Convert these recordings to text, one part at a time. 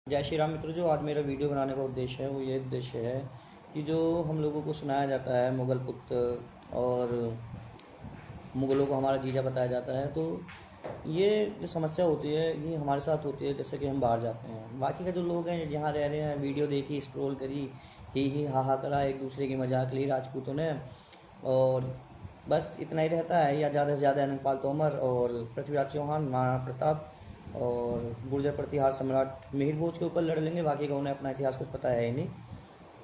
जय श्री राम मित्रों। जो आज मेरा वीडियो बनाने का उद्देश्य है वो ये उद्देश्य है कि जो हम लोगों को सुनाया जाता है मुग़ल पुत्र और मुग़लों को हमारा जीजा बताया जाता है, तो ये जो समस्या होती है ये हमारे साथ होती है। जैसे कि हम बाहर जाते हैं, बाकी के जो लोग हैं यहाँ रह रहे हैं, वीडियो देखी, स्क्रॉल करी, ही हा करा, एक दूसरे की मजाक ली राजपूतों ने, और बस इतना ही रहता है। या ज़्यादा से ज़्यादा अनंगपाल तोमर और पृथ्वीराज चौहान, महाराणा प्रताप और गुर्जर प्रतिहार सम्राट मिहिर भोज के ऊपर लड़ लेंगे। बाकी का उन्हें अपना इतिहास कुछ पता है ही नहीं।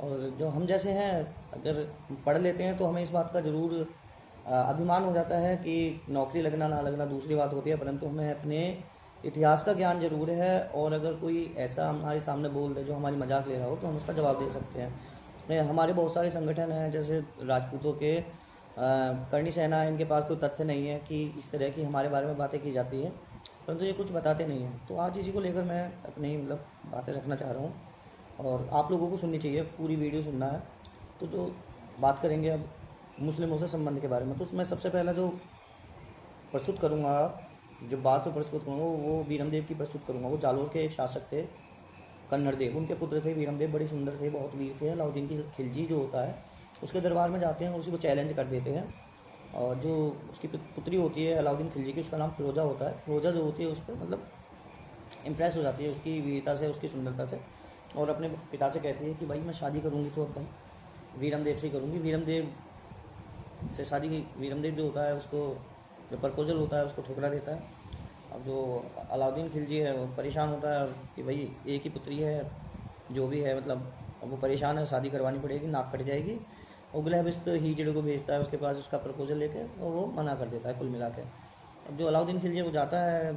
और जो हम जैसे हैं, अगर पढ़ लेते हैं तो हमें इस बात का ज़रूर अभिमान हो जाता है कि नौकरी लगना ना लगना दूसरी बात होती है, परंतु हमें अपने इतिहास का ज्ञान जरूर है। और अगर कोई ऐसा हमारे सामने बोल दे जो हमारी मजाक ले रहा हो तो हम उसका जवाब दे सकते हैं। हमारे बहुत सारे संगठन हैं, जैसे राजपूतों के करणी सेना, इनके पास कोई तथ्य नहीं है कि इस तरह की हमारे बारे में बातें की जाती है, परंतु ये कुछ बताते नहीं हैं। तो आज इसी को लेकर मैं अपनी बातें रखना चाह रहा हूँ और आप लोगों को सुननी चाहिए, पूरी वीडियो सुनना है। तो जो बात करेंगे अब मुस्लिमों से संबंध के बारे में, तो मैं सबसे पहला जो प्रस्तुत करूँगा, जो बात को प्रस्तुत करूँगा वो वीरमदेव की प्रस्तुत करूँगा। वो जालोर के एक शासक थे, कन्नड़ देव, उनके पुत्र थे वीरमदेव। बड़े सुंदर थे, बहुत वीर थे। अलाउद्दीन की खिलजी जो होता है उसके दरबार में जाते हैं और उसी को चैलेंज कर देते हैं। और जो उसकी पुत्री होती है अलाउद्दीन खिलजी की, उसका नाम फिरोजा होता है। फिरोजा जो होती है उस पर इम्प्रेस हो जाती है उसकी वीरता से, उसकी सुंदरता से, और अपने पिता से कहती है कि भाई मैं शादी करूँगी तो अब वीरमदेव से ही करूँगी। वीरमदेव से शादी की, वीरमदेव जो होता है उसको, जो प्रपोजल होता है उसको ठुकरा देता है। अब जो अलाउद्दीन खिलजी है वो परेशान होता है कि भाई एक ही पुत्री है, जो भी है अब वो परेशान है, शादी करवानी पड़ेगी, नाक कट जाएगी। उगलहबिस्त हीजड़े को भेजता है उसके पास उसका प्रपोजल लेके, और वो मना कर देता है कुल मिला के। अब जो अलाउद्दीन खिलजी वो जाता है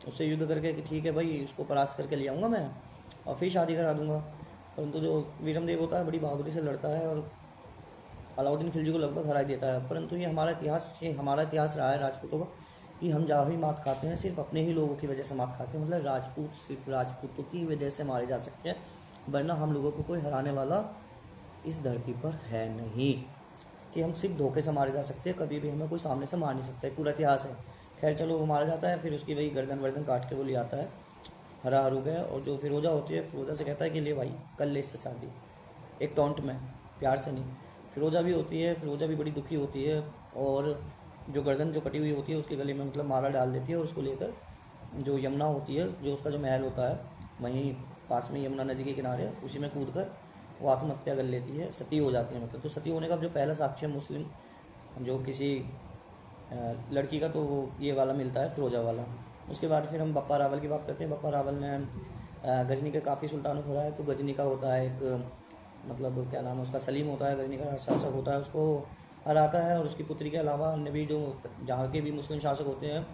उससे युद्ध करके कि ठीक है भाई, उसको परास्त करके ले आऊँगा मैं और फिर शादी करा दूँगा। परंतु जो वीरमदेव होता है बड़ी बहादुरी से लड़ता है और अलाउद्दीन खिलजी को लगभग हरा देता है। परंतु ये हमारा इतिहास रहा है राजपूतों का कि हम जहाँ भी मात खाते हैं सिर्फ अपने ही लोगों की वजह से मात खाते हैं। मतलब राजपूत सिर्फ राजपूतों की वजह से मारे जा सकते हैं, वरना हम लोगों को कोई हराने वाला इस धरती पर है नहीं। कि हम सिर्फ धोखे से मारे जा सकते हैं, कभी भी हमें कोई सामने से मार नहीं सकता है, पूरा इतिहास है। खैर चलो, वो मारा जाता है, फिर उसकी वही गर्दन वर्दन काट के वो ले आता है हरा हरू गया। और जो फिरोजा होती है, फिरोजा से कहता है कि ले भाई कर ले इससे शादी, एक टॉन्ट में, प्यार से नहीं। फिरोजा भी होती है, फिरोजा भी बड़ी दुखी होती है और जो गर्दन जो कटी हुई होती है उसके गले में माला डाल देती है। और उसको लेकर जो यमुना होती है, जो उसका जो महल होता है वहीं पास में यमुना नदी के किनारे, उसी में कूद कर वो आत्महत्या कर लेती है, सती हो जाती है। तो सती होने का जो पहला साक्ष्य मुस्लिम जो किसी लड़की का, तो वो ये वाला मिलता है, फिरोजा वाला। उसके बाद फिर हम बप्पा रावल की बात करते हैं। बप्पा रावल ने गजनी के काफ़ी सुल्तानों को हराया। तो गजनी का होता है एक क्या नाम है उसका, सलीम होता है, गजनी का शासक होता है, उसको हराता है। और उसकी पुत्री के अलावा अन्य भी जो जहाँ के भी मुस्लिम शासक होते हैं,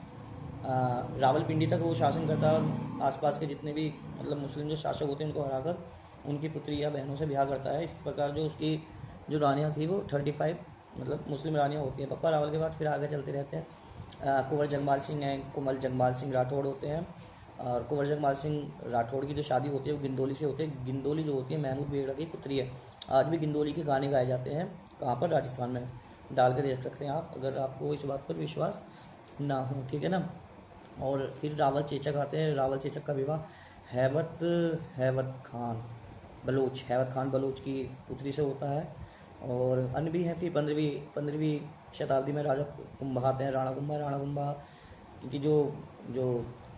रावलपिंडी तक वो शासन करता है और आसपास के जितने भी मुस्लिम जो शासक होते हैं उनको हराकर उनकी पुत्री या बहनों से ब्याह करता है। इस प्रकार जो उसकी जो रानियाँ थी वो 35 मुस्लिम रानियाँ होती हैं। बप्पा रावल के बाद फिर आगे चलते रहते हैं। कुंवर जगमाल सिंह हैं, कुंवर जगमाल सिंह राठौड़ होते हैं। और कुंवर जगमाल सिंह राठौड़ की जो शादी होती है वो गिंदोली से होती है। गिंदोली जो होती है महमूद बेगड़ा की पुत्री है। आज भी गिंदोली के गाने गाए जाते हैं। कहाँ पर? राजस्थान में। डाल के देख सकते हैं आप, अगर आपको इस बात पर विश्वास ना हो, ठीक है ना। और फिर रावल चेचक आते हैं। रावल चेचक का विवाह हैवत खान बलोच की पुत्री से होता है। और अन्य भी हैं। फिर 15वीं शताब्दी में राजा कुंभा आते हैं, राणा कुंभा की जो जो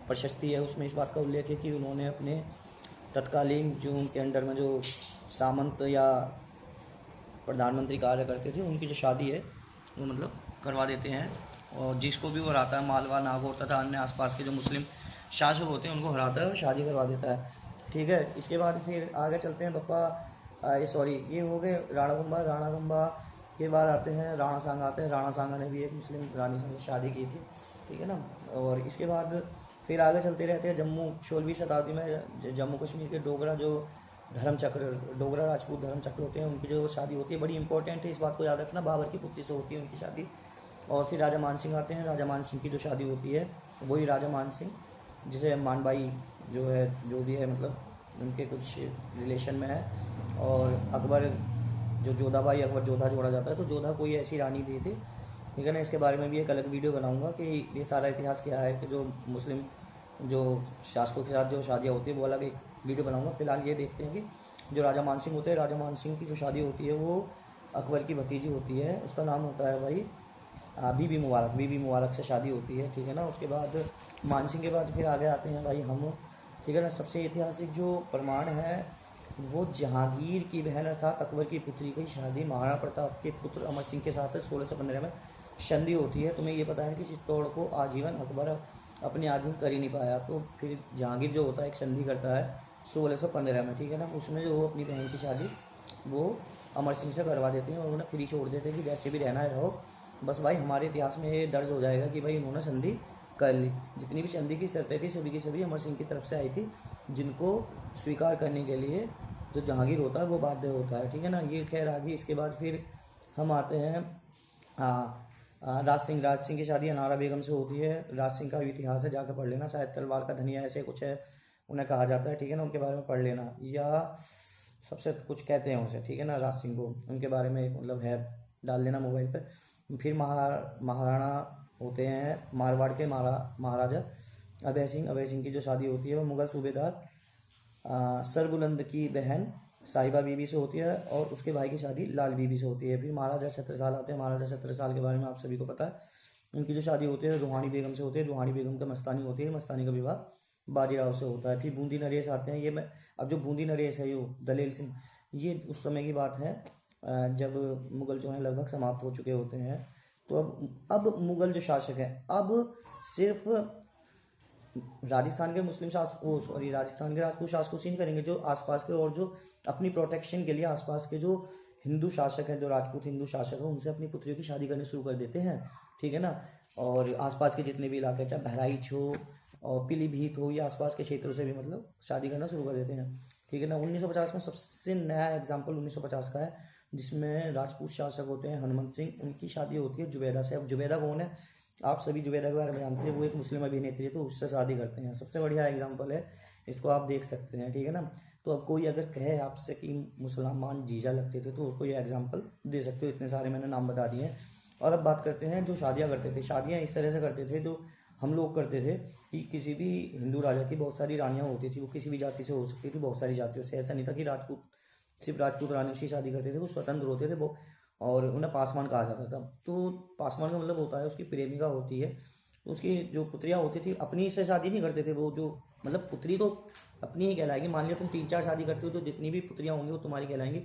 प्रशस्ति है उसमें इस बात का उल्लेख है कि उन्होंने अपने तत्कालीन जो उनके अंडर में जो सामंत या प्रधानमंत्री कार्य करते थे उनकी जो शादी है वो करवा देते हैं। और जिसको भी वो हराता है, मालवा, नागौर तथा अन्य आसपास के जो मुस्लिम शासक होते हैं उनको हराता है और शादी करवा देता है, ठीक है। इसके बाद फिर आगे चलते हैं। ये हो गए राणा कुंभा के बाद आते हैं राणा सांगा आते हैं। राणा सांगा ने भी एक मुस्लिम रानी से शादी की थी, ठीक है ना। और इसके बाद फिर आगे चलते रहते हैं। 16वीं शताब्दी में जम्मू कश्मीर के डोगरा राजपूत धर्म चक्र होते हैं, उनकी जो शादी होती है बड़ी इंपॉर्टेंट है, इस बात को याद रखना। बाबर की पुत्री से होती है उनकी शादी। और फिर राजा मान सिंह आते हैं। राजा मान सिंह की जो शादी होती है वही राजा मान सिंह, जिसे मानबाई जो है, जो भी है उनके कुछ रिलेशन में है। और अकबर जो जोधाबाई, अकबर जोधा जोड़ा जाता है, तो जोधा कोई ऐसी रानी दी थी, ठीक है ना। इसके बारे में भी एक अलग वीडियो बनाऊंगा कि ये सारा इतिहास क्या है, कि जो मुस्लिम जो शासकों के साथ जो शादियाँ होती है वो अलग एक वीडियो बनाऊंगा। फिलहाल ये देखते हैं कि जो राजा मान सिंह होते हैं, राजा मान सिंह की जो शादी होती है वो अकबर की भतीजी होती है, उसका नाम होता है भाई बीबी मुबारक। बीबी मुबारक से शादी होती है, ठीक है ना। उसके बाद मान सिंह के बाद फिर आगे आते हैं भाई हम, ठीक है ना। सबसे ऐतिहासिक जो प्रमाण है वो जहांगीर की बहन अर्थात अकबर की पुत्री की शादी महाराणा प्रताप के पुत्र अमर सिंह के साथ 1615 में संधि होती है। तुम्हें ये पता है कि चित्तौड़ को आजीवन अकबर अपने आधीन कर ही नहीं पाया, तो फिर जहांगीर जो होता है एक संधि करता है 1615 में, ठीक है ना। उसमें जो वो अपनी बहन की शादी वो अमर सिंह से करवा देते हैं और उन्हें फ्री छोड़ देते हैं कि जैसे भी रहना है रहो, बस भाई हमारे इतिहास में ये दर्ज हो जाएगा कि भाई उन्होंने संधि कर ली। जितनी भी संधि की शर्तें थी सभी की सभी अमर सिंह की तरफ से आई थी, जिनको स्वीकार करने के लिए जो जहांगीर होता है वो बाध्य होता है, ठीक है ना। ये खैर आगे। इसके बाद फिर हम आते हैं राज सिंह की शादी अनारा बेगम से होती है। राज सिंह का भी इतिहास है, जाकर पढ़ लेना, शायद तलवार का धनिया ऐसे कुछ है उन्हें कहा जाता है, ठीक है ना। उनके बारे में पढ़ लेना, या सबसे कुछ कहते हैं उसे, ठीक है ना। राज सिंह को उनके बारे में मतलब है, डाल देना मोबाइल पे। फिर महाराणा होते हैं मारवाड़ के महाराजा अभय सिंह की जो शादी होती है वो मुगल सूबेदार सरबुलंद की बहन साहिबा बीबी से होती है और उसके भाई की शादी लाल बीबी से होती है। फिर महाराजा छत्रसाल आते हैं। महाराजा छत्रसाल के बारे में आप सभी को पता है, उनकी जो शादी होती है रूहानी बेगम से होती है। रूहानी बेगम का मस्तानी होती है, मस्तानी का विवाह बाजीराव से होता है। फिर बूंदी नरेश आते हैं। ये मैं अब जो बूंदी नरेश है यो दलेल सिंह, ये उस समय की बात है जब मुगल जो है लगभग समाप्त हो चुके होते हैं। तो अब मुगल जो शासक हैं अब सिर्फ राजस्थान के मुस्लिम राजस्थान के राजपूत शासकों से नहीं करेंगे, जो आसपास के और जो अपनी प्रोटेक्शन के लिए आसपास के जो हिंदू शासक हैं, जो राजपूत हिंदू शासक हैं, उनसे अपनी पुत्रियों की शादी करनी शुरू कर देते हैं, ठीक है ना। और आसपास के जितने भी इलाके, चाहे बहराइच हो और पीलीभीत हो या आसपास के क्षेत्रों से भी मतलब शादी करना शुरू कर देते हैं, ठीक है ना। 1950 में सबसे नया एग्जाम्पल 1950 का है जिसमें राजपूत शासक होते हैं हनुमंत सिंह, उनकी शादी होती है जुबैदा से। अब जुबैदा कौन है, आप सभी जुबैदा के बारे में जानते हैं, वो एक मुस्लिम अभिनेत्री है, तो उससे शादी करते हैं। सबसे बढ़िया एग्जाम्पल है, इसको आप देख सकते हैं, ठीक है ना। तो अब कोई अगर कहे आपसे कि मुसलमान जीजा लगते थे तो उसको ये एग्जाम्पल दे सकते हो। इतने सारे मैंने नाम बता दिए हैं। और अब बात करते हैं जो शादियाँ करते थे। शादियाँ इस तरह से करते थे जो हम लोग करते थे कि किसी भी हिंदू राजा की बहुत सारी रानियाँ होती थी, वो किसी भी जाति से हो सकती थी, बहुत सारी जातियों से। ऐसा नहीं था कि राजपूत सिर्फ राजपूत रानियों से शादी करते थे, वो स्वतंत्र होते थे वो, और उन्हें पासवान कहा जाता था। तो पासवान का मतलब होता है उसकी प्रेमिका होती है, उसकी जो पुत्रियाँ होती थी अपनी से शादी नहीं करते थे वो, जो मतलब पुत्री तो अपनी ही कहलाएगी। मान लिया तुम 3-4 शादी करते हो तो जितनी भी पुत्रियाँ होंगी वो तुम्हारी कहलाएंगी।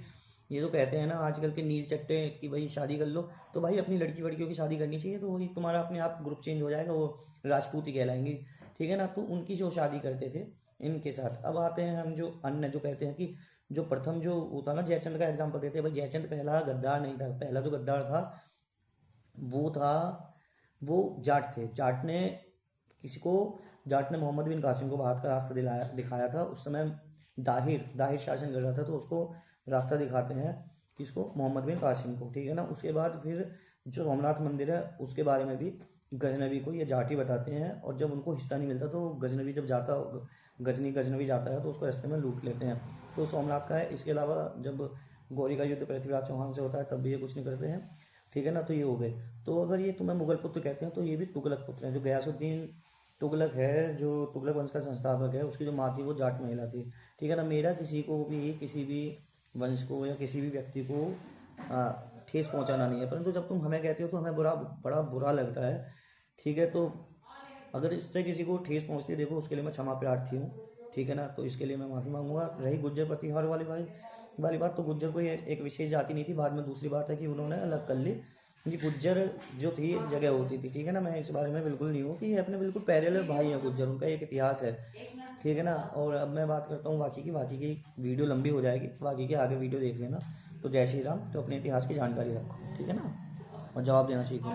ये तो कहते हैं ना आजकल के नील चट्टे कि भाई शादी कर लो, तो भाई अपनी लड़की वड़कियों की शादी करनी चाहिए, तो वही तुम्हारा अपने आप ग्रुप चेंज हो जाएगा, वो राजपूत ही कहलाएंगी, ठीक है ना। तो उनकी जो शादी करते थे इनके साथ। अब आते हैं हम जो अन्य जो कहते हैं कि जो प्रथम जो होता ना, जयचंद का एग्जाम्पल देते हैं। भाई जयचंद पहला गद्दार नहीं था, पहला जो गद्दार था वो जाट थे। जाट ने मोहम्मद बिन कासिम को भारत का रास्ता दिखाया था। उस समय दाहिर शासन कर रहा था, तो उसको रास्ता दिखाते हैं किसको, मोहम्मद बिन कासिम को, ठीक है ना। उसके बाद फिर जो सोमनाथ मंदिर है उसके बारे में भी गजनवी को ये जाट ही बताते हैं। और जब उनको हिस्सा नहीं मिलता तो गजनवी जब जाता गजनवी जाता है तो उसको रास्ते में लूट लेते हैं। तो सोमनाथ का है। इसके अलावा जब गौरी का युद्ध पृथ्वीराज चौहान से होता है तब भी ये कुछ नहीं करते हैं, ठीक है ना। तो ये हो गए। तो अगर ये तुम्हें मुगल पुत्र कहते हैं तो ये भी तुगलक पुत्र हैं। जो गयासुद्दीन तुगलक है, जो तुगलक वंश का संस्थापक है, उसकी जो माँ थी वो जाट महिला थी, ठीक है ना। मेरा किसी को भी किसी भी वंश को या किसी भी व्यक्ति को ठेस पहुंचाना नहीं है, परंतु जब तुम हमें कहते हो तो हमें बड़ा बुरा लगता है, ठीक है। तो अगर इससे किसी को ठेस पहुंचती है, देखो उसके लिए मैं क्षमा प्रार्थी हूँ, ठीक है ना। तो इसके लिए मैं माफ़ी मांगूंगा। रही गुज्जर प्रतिहार वाली बात, तो गुज्जर कोई एक विशेष जाति नहीं थी। बाद में दूसरी बात है कि उन्होंने अलग कर ली। ये गुज्जर जो थी एक जगह होती थी, ठीक है ना। मैं इस बारे में बिल्कुल नहीं हूँ कि ये अपने बिल्कुल पैरेलल भाई हैं गुज्जर, उनका एक इतिहास है, ठीक है ना। और अब मैं बात करता हूँ बाकी की वीडियो लंबी हो जाएगी, बाकी के आगे वीडियो देख लेना। तो जय श्री राम। तो अपने इतिहास की जानकारी रखो, ठीक है ना, और जवाब देना सीखो।